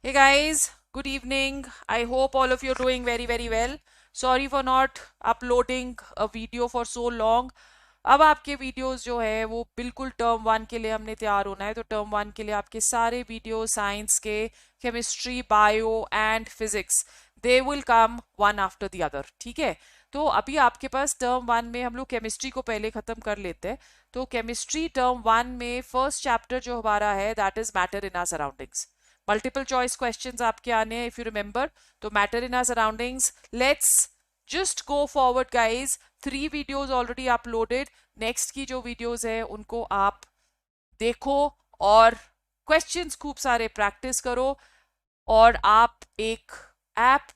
Hey guys, good evening. I hope all of you are doing very well. Sorry for not uploading a video for so long. अब आपके videos जो है वो बिल्कुल term 1 के लिए हमने तैयार होना है, तो टर्म 1 के लिए आपके सारे वीडियो साइंस के, chemistry, bio and physics, they will come one after the other. ठीक है. तो अभी आपके पास टर्म 1 में हम लोग केमिस्ट्री को पहले खत्म कर लेते हैं. तो केमिस्ट्री टर्म 1 में फर्स्ट चैप्टर जो हमारा है that is matter in our surroundings. Multiple choice questions आपके आने हैं इफ यू रिमेंबर. तो matter in our surroundings, let's just go forward guys. 3 videos already uploaded. Next की जो वीडियोस है उनको आप देखो और क्वेश्चंस खूब सारे प्रैक्टिस करो. और आप एक ऐप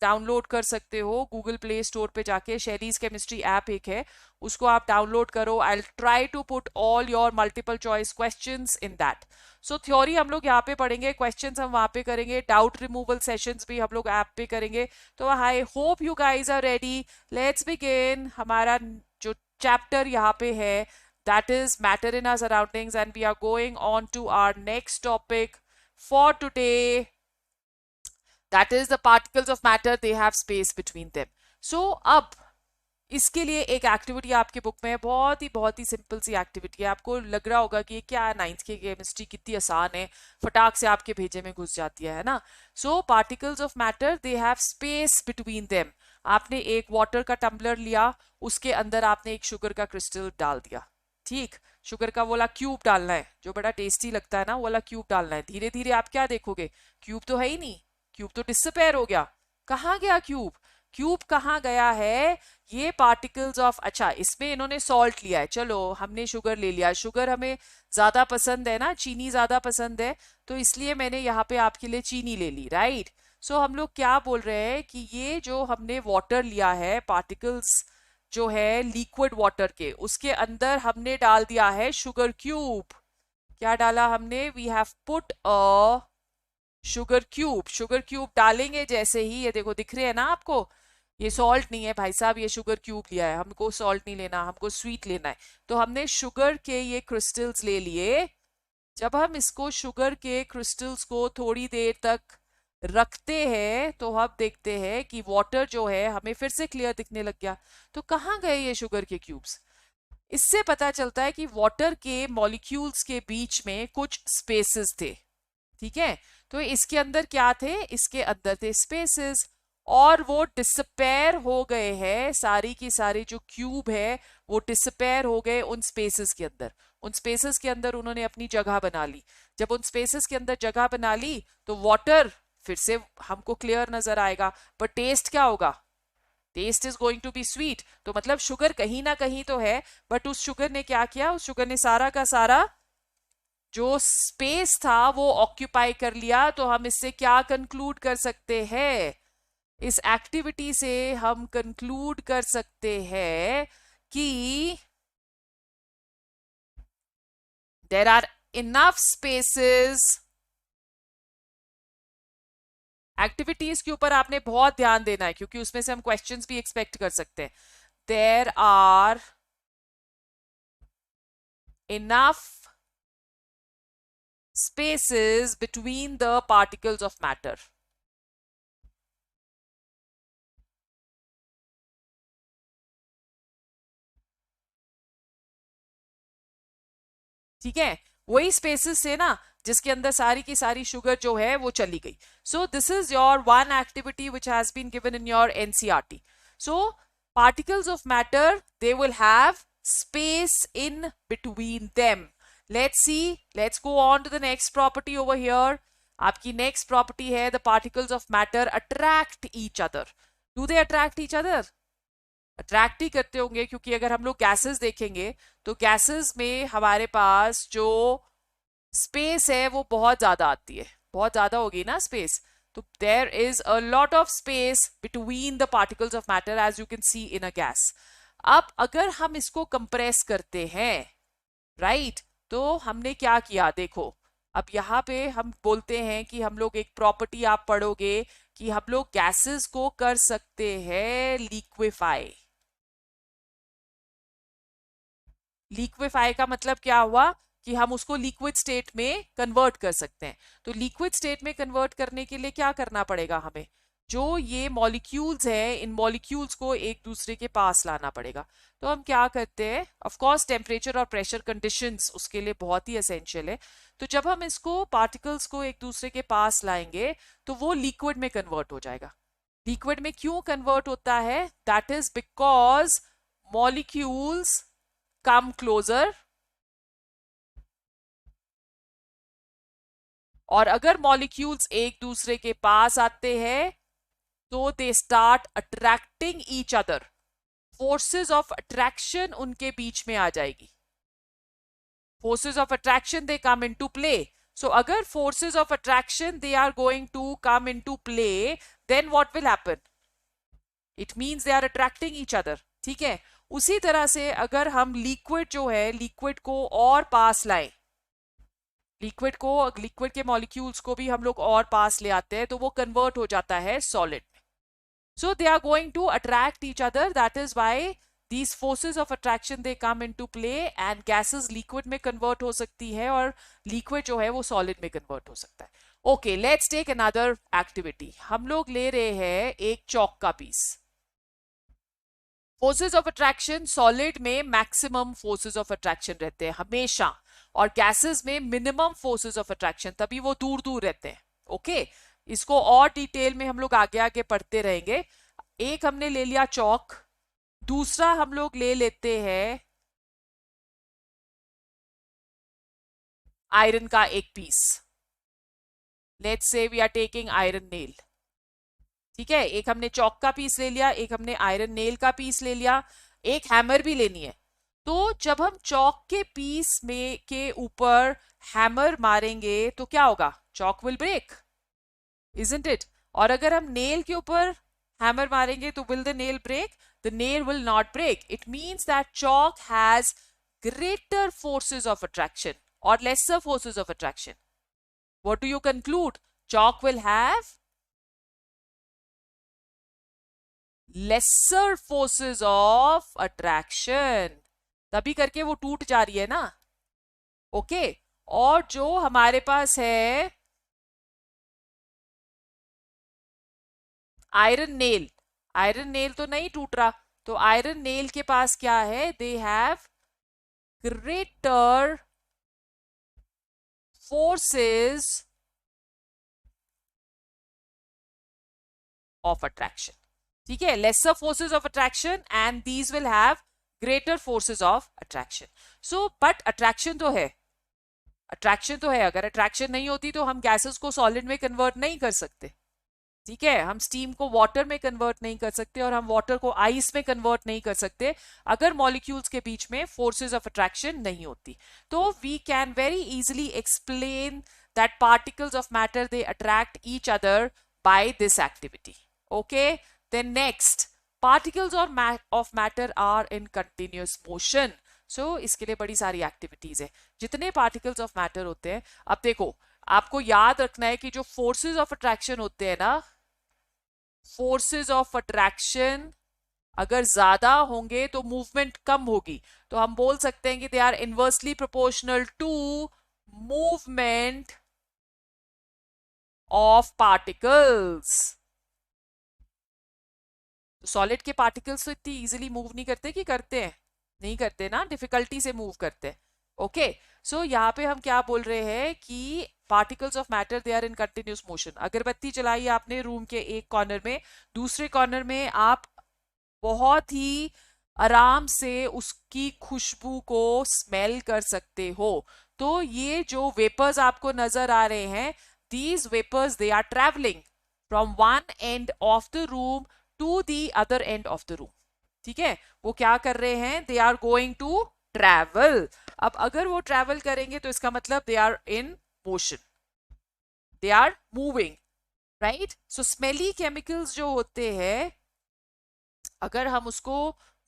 डाउनलोड कर सकते हो गूगल प्ले स्टोर पे जाके. शेरीज केमिस्ट्री ऐप एक है, उसको आप डाउनलोड करो. I try to put all your multiple choice questions in that. So theory हम लोग यहाँ पे पढ़ेंगे, क्वेश्चंस हम वहाँ पे करेंगे, डाउट रिमूवल सेशंस भी हम लोग ऐप पे करेंगे. तो I hope you guys are ready. Let's begin. हमारा जो चैप्टर यहाँ पे है that is matter in our surroundings and we are going on to our next topic for today. That is the particles of matter, they have space between them. So अब इसके लिए एक activity आपके book में है, बहुत ही simple सी activity है. आपको लग रहा होगा कि ये क्या है, 9th की केमिस्ट्री कितनी आसान है, फटाक से आपके भेजे में घुस जाती है ना. So particles of matter they have space between them. आपने एक वाटर का टम्बलर लिया, उसके अंदर आपने एक शुगर का क्रिस्टल डाल दिया. ठीक, शुगर का वाला क्यूब डालना है जो बड़ा टेस्टी लगता है ना, वाला क्यूब डालना है. धीरे धीरे आप क्या देखोगे, क्यूब तो है ही नहीं, क्यूब तो डिसअपेयर हो गया. कहाँ गया क्यूब? क्यूब कहाँ गया है? ये पार्टिकल्स ऑफ, अच्छा इसमें इन्होंने सॉल्ट लिया है, चलो हमने शुगर ले लिया. शुगर हमें ज्यादा पसंद है ना, चीनी ज्यादा पसंद है, तो इसलिए मैंने यहाँ पे आपके लिए चीनी ले ली. राइट. सो हम लोग क्या बोल रहे हैं कि ये जो हमने वाटर लिया है, पार्टिकल्स जो है लिक्विड वाटर के, उसके अंदर हमने डाल दिया है शुगर क्यूब. क्या डाला हमने? We have put a sugar cube. Sugar cube डालेंगे जैसे ही, ये देखो दिख रहे हैं ना आपको, ये सॉल्ट नहीं है भाई साहब, ये शुगर क्यूब लिया है. हमको सॉल्ट नहीं लेना, हमको स्वीट लेना है. तो हमने शुगर के ये क्रिस्टल्स ले लिए. जब हम इसको शुगर के क्रिस्टल्स को थोड़ी देर तक रखते हैं तो हम देखते हैं कि वाटर जो है हमें फिर से क्लियर दिखने लग गया. तो कहाँ गए ये शुगर के क्यूब्स? इससे पता चलता है कि वाटर के मॉलिक्यूल्स के बीच में कुछ स्पेसेस थे. ठीक है. तो इसके अंदर क्या थे? इसके अंदर थे स्पेसेस, और वो डिसपेयर हो गए हैं. सारी की सारी जो क्यूब है वो डिसपेयर हो गए उन स्पेसेस के अंदर. उन स्पेसेस के अंदर उन्होंने अपनी जगह बना ली. जब उन स्पेसेस के अंदर जगह बना ली तो वाटर फिर से हमको क्लियर नजर आएगा. पर टेस्ट क्या होगा? Test is going to be sweet. तो मतलब शुगर कहीं ना कहीं तो है, बट उस शुगर ने क्या किया? उस शुगर ने सारा का सारा जो स्पेस था वो ऑक्यूपाई कर लिया. तो हम इससे क्या कंक्लूड कर सकते हैं? इस एक्टिविटी से हम कंक्लूड कर सकते हैं कि there are enough spaces. Activities के ऊपर आपने बहुत ध्यान देना है क्योंकि उसमें से हम क्वेश्चंस भी एक्सपेक्ट कर सकते हैं. There are enough spaces between the particles of matter. ठीक है. वही स्पेसेस से ना जिसके अंदर सारी की सारी शुगर जो है वो चली गई. So this is your one activity which has been given in your NCERT. सो particles of matter, they will have space in between them. Let's see. Let's go on to the next property over here. आपकी next property है the particles of matter attract each other. Do they attract each other? Attract ही करते होंगे क्योंकि अगर हम लोग gases देखेंगे तो गैसेस में हमारे पास जो स्पेस है वो बहुत ज्यादा आती है, बहुत ज्यादा होगी ना स्पेस. तो there is a lot of space between the particles of matter as you can see in a gas. अब अगर हम इसको कंप्रेस करते हैं, राइट, तो हमने क्या किया देखो. अब यहाँ पे हम बोलते हैं कि हम लोग एक प्रॉपर्टी आप पढ़ोगे कि हम लोग गैसेस को कर सकते हैं लिक्विफाई. लिक्विफाई का मतलब क्या हुआ? कि हम उसको लिक्विड स्टेट में कन्वर्ट कर सकते हैं। तो लिक्विड स्टेट में कन्वर्ट करने के लिए क्या करना पड़ेगा हमें, जो ये मॉलिक्यूल्स है इन मॉलिक्यूल्स को एक दूसरे के पास लाना पड़ेगा। तो हम क्या करते हैं, ऑफ कोर्स टेम्परेचर और प्रेशर कंडीशंस उसके लिए बहुत ही एसेंशियल है। तो जब हम इसको पार्टिकल्स को एक दूसरे के पास लाएंगे तो वो लिक्विड में कन्वर्ट हो जाएगा। लिक्विड में क्यों कन्वर्ट होता है, that is because molecules come closer, और अगर मॉलिक्यूल्स एक दूसरे के पास आते हैं तो they start attracting each other, forces of attraction उनके बीच में आ जाएगी। Forces of attraction they come into play. So अगर forces of attraction they are going to come into play, then what will happen, it means they are attracting each other. ठीक है, उसी तरह से अगर हम लिक्विड जो है, लिक्विड को और पास लाएं, लिक्विड के मॉलिक्यूल्स को भी हम लोग और पास ले आते हैं तो वो कन्वर्ट हो जाता है सॉलिड में। So they are going to attract each other, that is why these forces of attraction they come into play and gases liquid में convert हो सकती है और liquid जो है वो solid में convert हो सकता है। Okay, let's take another activity। हम लोग ले रहे हैं एक चौक का piece. Forces of attraction solid में मैक्सिमम फोर्सेस ऑफ अट्रैक्शन रहते हैं हमेशा, और गैसेस में मिनिमम फोर्सेस ऑफ अट्रैक्शन, तभी वो दूर दूर रहते हैं। ओके, इसको और डिटेल में हम लोग आगे आगे पढ़ते रहेंगे। एक हमने ले लिया चौक, दूसरा हम लोग ले लेते हैं आयरन का एक piece. Let's say we are taking iron nail. ठीक है, एक हमने चौक का पीस ले लिया, एक हमने आयरन नेल का पीस ले लिया, एक हैमर भी लेनी है। तो जब हम चौक के पीस में के ऊपर हैमर मारेंगे तो क्या होगा, chalk will break, isn't it? और अगर हम नेल के ऊपर हैमर मारेंगे तो will the nail break? The nail will not break. It means that chalk has greater forces of attraction or lesser forces of attraction. What do you conclude? Chalk will have lesser forces of attraction, तभी करके वो टूट जा रही है ना। Okay, और जो हमारे पास है आयरन नेल, आयरन नेल तो नहीं टूट रहा, तो आयरन नेल के पास क्या है, they have greater forces of attraction। ठीक है, lesser forces of attraction and these will have greater forces of attraction। so but attraction तो है, अट्रैक्शन तो है। अगर अट्रैक्शन नहीं होती तो हम गैसेस को सॉलिड में कन्वर्ट नहीं कर सकते। ठीक है, हम स्टीम को वाटर में कन्वर्ट नहीं कर सकते और हम वाटर को आइस में कन्वर्ट नहीं कर सकते अगर मॉलिक्यूल्स के बीच में फोर्सेस ऑफ अट्रैक्शन नहीं होती। तो we can very easily explain that particles of matter they attract each other by this activity. Okay, then next, particles of matter are in continuous motion. So इसके लिए बड़ी सारी activities है। जितने particles of matter होते हैं, अब देखो आपको याद रखना है कि जो फोर्सेस ऑफ अट्रैक्शन होते हैं ना, फोर्सेस ऑफ अट्रैक्शन अगर ज्यादा होंगे तो मूवमेंट कम होगी। तो हम बोल सकते हैं कि they are inversely proportional to movement of particles. तो सॉलिड के पार्टिकल्स तो इतनी इजीली मूव नहीं करते, कि करते हैं? नहीं करते ना, डिफिकल्टी से मूव करते हैं। ओके, सो यहाँ पे हम क्या बोल रहे हैं कि particles of matter they are in continuous motion. अगरबत्ती जलाई आपने रूम के एक कॉर्नर में, दूसरे कॉर्नर में आप बहुत ही आराम से उसकी खुशबू को स्मेल कर सकते हो। तो ये जो वेपर्स आपको नजर आ रहे हैं, these vapours they are travelling from one end of the room to the other end of the room. ठीक है, वो क्या कर रहे हैं, they are going to travel. अब अगर वो ट्रैवल करेंगे तो इसका मतलब they are in motion, they are moving, right? So smelly chemicals जो होते हैं, अगर हम उसको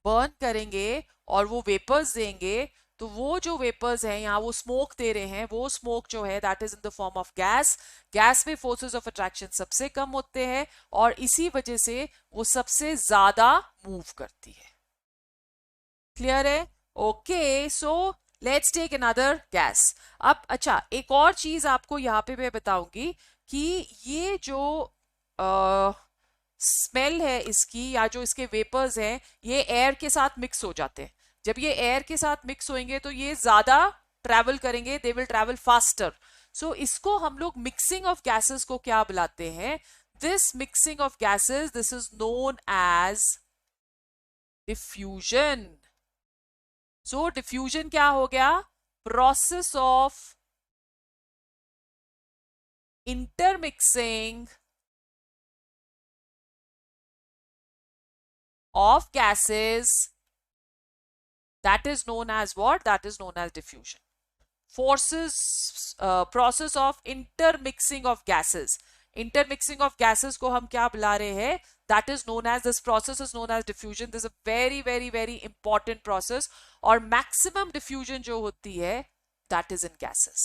बर्न करेंगे और वो वेपर्स देंगे तो वो जो वेपर्स हैं, यहाँ वो स्मोक दे रहे हैं, वो स्मोक जो है that is in the form of gas. Gas में फोर्सेस ऑफ अट्रैक्शन सबसे कम होते हैं और इसी वजह से वो सबसे ज्यादा मूव करती है। क्लियर है? Okay, so let's take another gas. अब अच्छा, एक और चीज आपको यहाँ पे मैं बताऊंगी कि ये जो स्मेल है इसकी, या जो इसके वेपर्स हैं, ये एयर के साथ मिक्स हो जाते हैं. जब ये एयर के साथ मिक्स होंगे तो ये ज्यादा ट्रैवल करेंगे, दे विल ट्रैवल फास्टर. सो इसको हम लोग मिक्सिंग ऑफ गैसेस को क्या बुलाते हैं? This mixing of gases, this is known as diffusion. So diffusion क्या हो गया? प्रोसेस ऑफ intermixing of gases, that is known as what? That is known as diffusion. Process of intermixing of gases. Intermixing of gases को हम क्या बुला रहे हैं? That is known as, this process is known as diffusion. This is a very very very important process. और maximum diffusion जो होती है, that is in gases.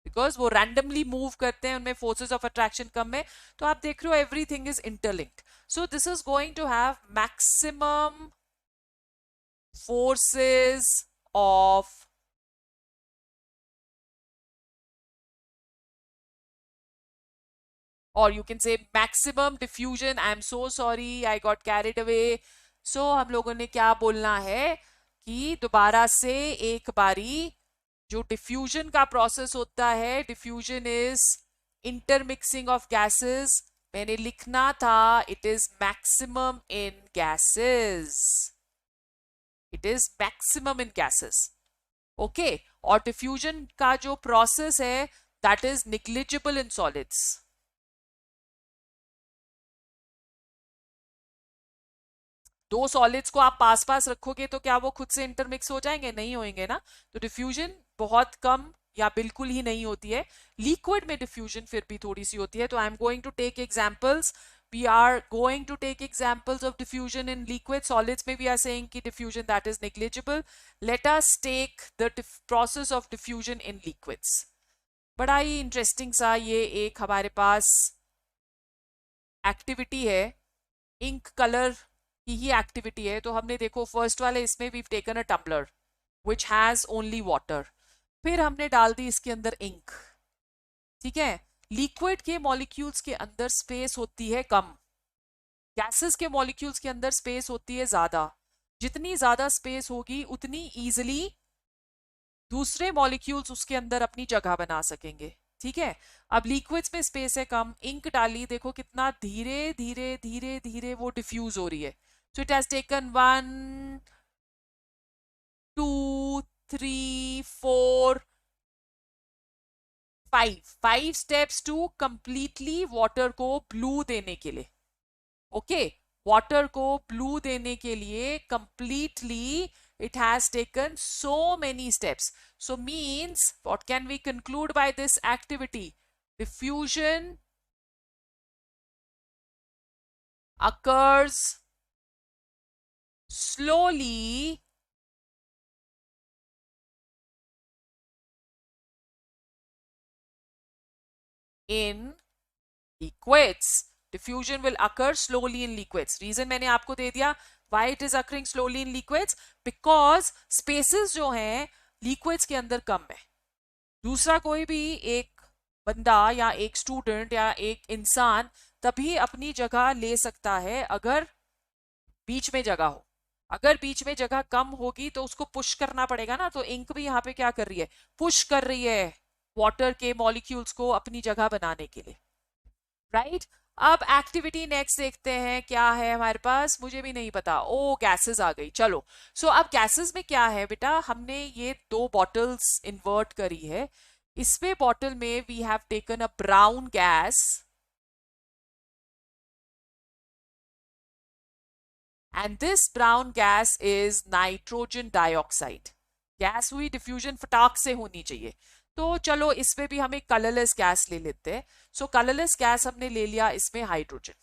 Because वो रैंडमली मूव करते हैं, उनमें फोर्सेस ऑफ अट्रैक्शन कम है. तो आप देख रहे हो everything is interlinked. So this is going to have maximum forces of or you can say maximum diffusion. I am so sorry, I got carried away. So हम लोगों ने क्या बोलना है कि दोबारा से एक बारी, जो डिफ्यूजन का प्रोसेस होता है, diffusion is intermixing of gases. मैंने लिखना था it is maximum in gases. It is maximum in gases. Okay. और डिफ्यूजन का जो प्रोसेस है, that is negligible in solids. दो सॉलिड्स को आप पास पास रखोगे तो क्या वो खुद से इंटरमिक्स हो जाएंगे? नहीं होंगे ना. तो डिफ्यूजन बहुत कम या बिल्कुल ही नहीं होती है. लिक्विड में डिफ्यूजन फिर भी थोड़ी सी होती है. तो I am going to take examples. we are going to take examples of diffusion in liquid. Solids में we are saying कि diffusion that is negligible. Let us take the process of diffusion in liquids. बड़ा ही interesting सा ये एक हमारे पास activity है, ink colour की ही activity है. तो हमने देखो फर्स्ट वाले इसमें we taken a tumbler which has only water. फिर हमने डाल दी इसके अंदर इंक. ठीक है. लिक्विड के मॉलिक्यूल्स के अंदर स्पेस होती है कम, गैसेस के मॉलिक्यूल्स के अंदर स्पेस होती है ज्यादा. जितनी ज्यादा स्पेस होगी उतनी इजिली दूसरे मॉलिक्यूल्स उसके अंदर अपनी जगह बना सकेंगे. ठीक है. अब लिक्विड्स में स्पेस है कम, इंक डाली, देखो कितना धीरे धीरे धीरे धीरे वो डिफ्यूज हो रही है. So it has taken 1 2 3 4 5 steps to completely water को ब्लू देने के लिए. ओके. वाटर को ब्लू देने के लिए completely it has taken so many steps. So means what can we conclude by this activity? Diffusion occurs slowly in liquids. Diffusion will occur slowly in liquids. Reason मैंने आपको दे दिया. Why it is occurring slowly in liquids? Because spaces जो हैं liquids के अंदर कम है. दूसरा कोई भी एक बंदा या एक स्टूडेंट या एक इंसान तभी अपनी जगह ले सकता है अगर बीच में जगह हो. अगर बीच में जगह कम होगी तो उसको पुश करना पड़ेगा ना. तो इंक भी यहाँ पे क्या कर रही है? पुश कर रही है वाटर के मॉलिक्यूल्स को अपनी जगह बनाने के लिए. राइट. अब एक्टिविटी नेक्स्ट देखते हैं क्या है हमारे पास. मुझे भी नहीं पता. ओ गैसेस आ गई. चलो. सो अब गैसेस में क्या है बेटा, हमने ये 2 बॉटल्स इन्वर्ट करी है. इसमें बॉटल में we have taken a brown gas and this brown gas is nitrogen dioxide. Gas हुई, डिफ्यूजन फटाक से होनी चाहिए. तो चलो इसमें भी हम एक कलरलेस गैस ले लेते हैं. सो कलरलेस गैस हमने ले लिया, इसमें hydrogen.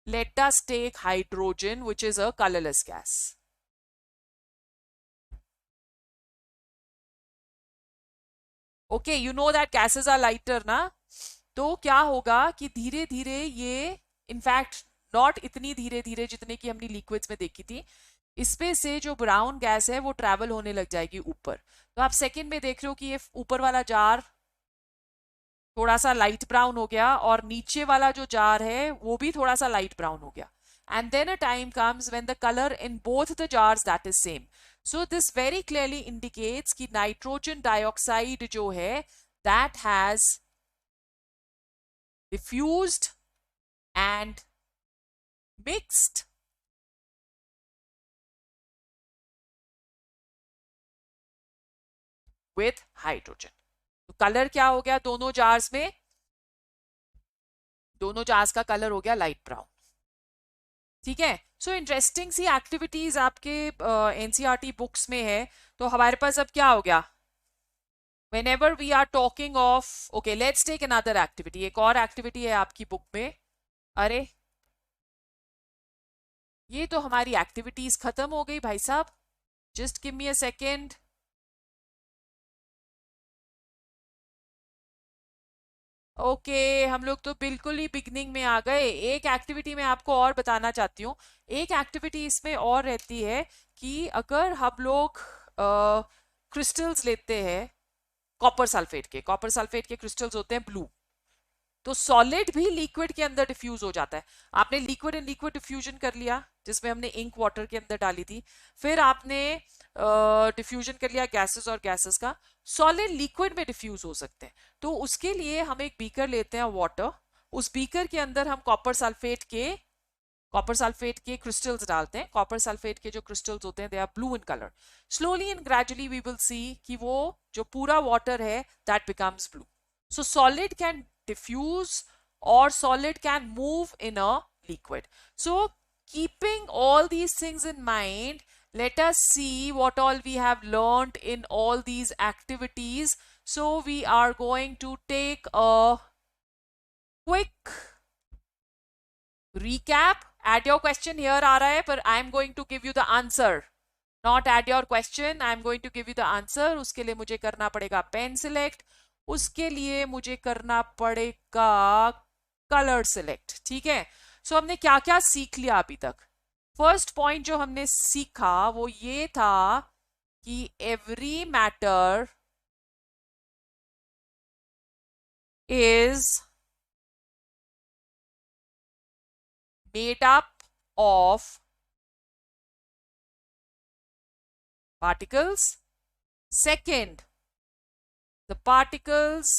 Let us take hydrogen which is a colourless gas. Okay. You know that gases are lighter ना. तो क्या होगा कि धीरे धीरे ये, इनफैक्ट नॉट इतनी धीरे धीरे जितने की हमने लिक्विड्स में देखी थी, इसमें से जो ब्राउन गैस है वो ट्रैवल होने लग जाएगी ऊपर। तो आप सेकंड में देख रहे हो कि ये ऊपर वाला जार थोड़ा सा लाइट ब्राउन हो गया और नीचे वाला जो जार है वो भी थोड़ा सा लाइट ब्राउन हो गया। And then a time comes when the colour in both the jars that is same. So this very clearly indicates कि नाइट्रोजन डाइऑक्साइड जो है that has diffused and mixed with hydrogen। तो colour क्या हो गया दोनों जार्स में? दोनों जार्स का कलर हो गया लाइट ब्राउन। ठीक है। सो इंटरेस्टिंग सी एक्टिविटीज आपके एनसीईआरटी बुक्स में है। तो हमारे पास अब क्या हो गया? whenever we are talking of, okay, let's take another activity। एक और एक्टिविटी है आपकी बुक में। अरे ये तो हमारी एक्टिविटीज खत्म हो गई भाई साहब। Just give me a second. Okay हम लोग तो बिल्कुल ही बिगनिंग में आ गए। एक एक्टिविटी मैं आपको और बताना चाहती हूँ। एक एक्टिविटी इसमें और रहती है कि अगर हम लोग क्रिस्टल्स लेते हैं कॉपर सल्फेट के क्रिस्टल्स होते हैं ब्लू, तो सॉलिड भी लिक्विड के अंदर डिफ्यूज हो जाता है। आपने लिक्विड एंड लिक्विड डिफ्यूजन कर लिया जिसमें हमने इंक वाटर के अंदर डाली थी, फिर आपने डिफ्यूजन कर लिया गैसेस और गैसेस का, सॉलिड लिक्विड में डिफ्यूज हो सकते हैं। तो उसके लिए हम एक बीकर लेते हैं वाटर, उस बीकर के अंदर हम कॉपर सल्फेट के क्रिस्टल्स डालते हैं। कॉपर सल्फेट के जो क्रिस्टल्स होते हैं they are blue in colour. Slowly and gradually we will see कि वो जो पूरा वाटर है that becomes blue. So solid can diffuse or solid can move in a liquid. So keeping all these things in mind, let us see what all we have learned in all these activities. So we are going to take a quick recap. Add your question here आ रहा है, पर I am going to give you the answer. Not add your question, I am going to give you the answer. उसके लिए मुझे करना पड़ेगा pen select, उसके लिए मुझे करना पड़ेगा कलर सिलेक्ट। ठीक है। सो हमने क्या क्या सीख लिया अभी तक? फर्स्ट पॉइंट जो हमने सीखा वो ये था कि every matter is made up of particles। Second, the particles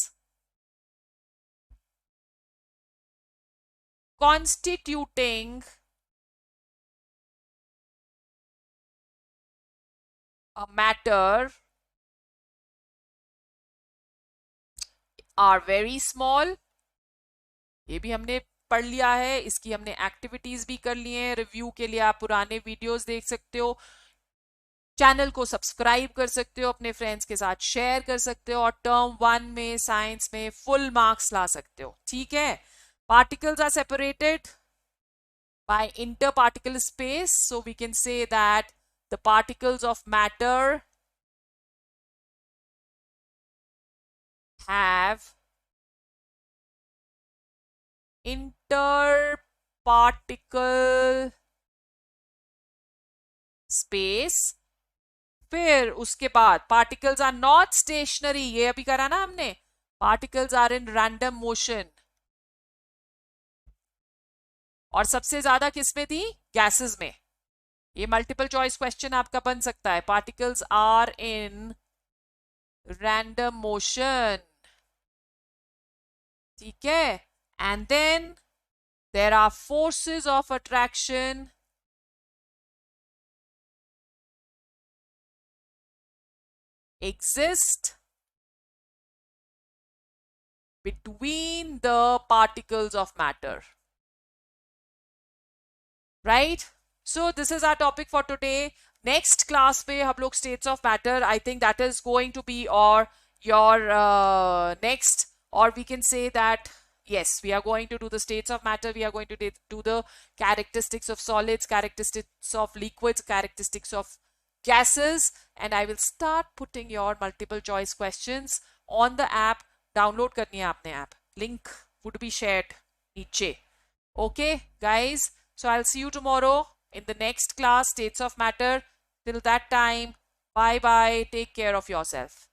constituting a matter are very small। ये भी हमने पढ़ लिया है, इसकी हमने एक्टिविटीज भी कर ली हैं। रिव्यू के लिए आप पुराने वीडियोस देख सकते हो, चैनल को सब्सक्राइब कर सकते हो, अपने फ्रेंड्स के साथ शेयर कर सकते हो और टर्म 1 में साइंस में फुल मार्क्स ला सकते हो। ठीक है। Particles are separated by interparticle space, so we can say that the particles of matter have interparticle space। फिर उसके बाद particles are not stationary, ये अभी करा ना हमने, particles are in random motion। और सबसे ज्यादा किसमें थी? गैसेस में। ये मल्टीपल चॉइस क्वेश्चन आपका बन सकता है। Particles are in random motion. ठीक है। And then there are forces of attraction exist between the particles of matter, right? So this is our topic for today. Next class पे हम लोग states of matter, I think that is going to be your next, or we can say that yes, we are going to do the states of matter, we are going to do the characteristics of solids, characteristics of liquids, characteristics of gases, and I will start putting your multiple choice questions on the app. Download करनी है आपने app, link would be shared नीचे। Okay guys, so I'll see you tomorrow. in the next class, States of Matter. Till that time, bye bye. Take care of yourself.